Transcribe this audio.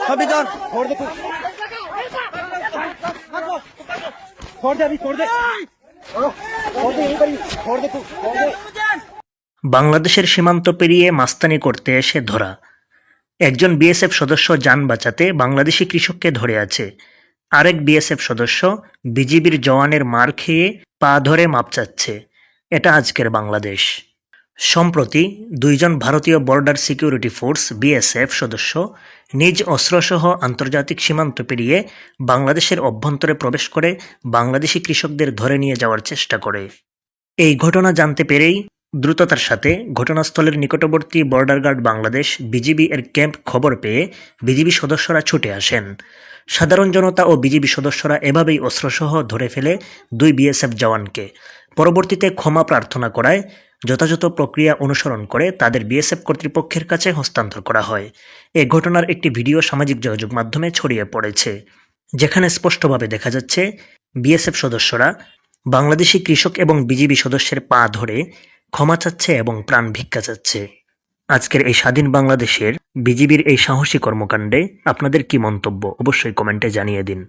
संविधान छोड़ दे तू, छोड़ दे अभी, छोड़ दे, छोड़ दे यहीं पर ही, छोड़ दे तू, छोड़ दे। বাংলাদেশের সীমান্ত পেরিয়ে মাস্তানি করতে এসে ধরা। একজন বিএসএফ সদস্য যান বাঁচাতে বাংলাদেশি কৃষককে ধরে আছে। আরেক বিএসএফ সদস্য বিজিবির জওয়ানের মার খেয়ে পা ধরে মাপ চাচ্ছে। এটা আজকের বাংলাদেশ। সম্প্রতি দুইজন ভারতীয় বর্ডার সিকিউরিটি ফোর্স বিএসএফ সদস্য নিজ অস্ত্রসহ আন্তর্জাতিক সীমান্ত পেরিয়ে বাংলাদেশের অভ্যন্তরে প্রবেশ করে বাংলাদেশি কৃষকদের ধরে নিয়ে যাওয়ার চেষ্টা করে। এই ঘটনা জানতে পেরেই দ্রুততার সাথে ঘটনাস্থলের নিকটবর্তী বর্ডার গার্ড বাংলাদেশ বিজিবি এর ক্যাম্প খবর পেয়ে বিজিবি সদস্যরা ছুটে আসেন। সাধারণ জনতা ও বিজিবি সদস্যরা এভাবেই অস্ত্রসহ ধরে ফেলে দুই বিএসএফ জওয়ানকে। পরবর্তীতে ক্ষমা প্রার্থনা করায় যথাযথ প্রক্রিয়া অনুসরণ করে তাদের বিএসএফ কর্তৃপক্ষের কাছে হস্তান্তর করা হয়। এ ঘটনার একটি ভিডিও সামাজিক যোগাযোগ মাধ্যমে ছড়িয়ে পড়েছে, যেখানে স্পষ্টভাবে দেখা যাচ্ছে বিএসএফ সদস্যরা বাংলাদেশি কৃষক এবং বিজিবি সদস্যের পা ধরে ক্ষমা চাচ্ছে এবং প্রাণ ভিক্ষা চাচ্ছে। আজকের এই স্বাধীন বাংলাদেশের বিজিবির এই সাহসী কর্মকাণ্ডে আপনাদের কি মন্তব্য অবশ্যই কমেন্টে জানিয়ে দিন।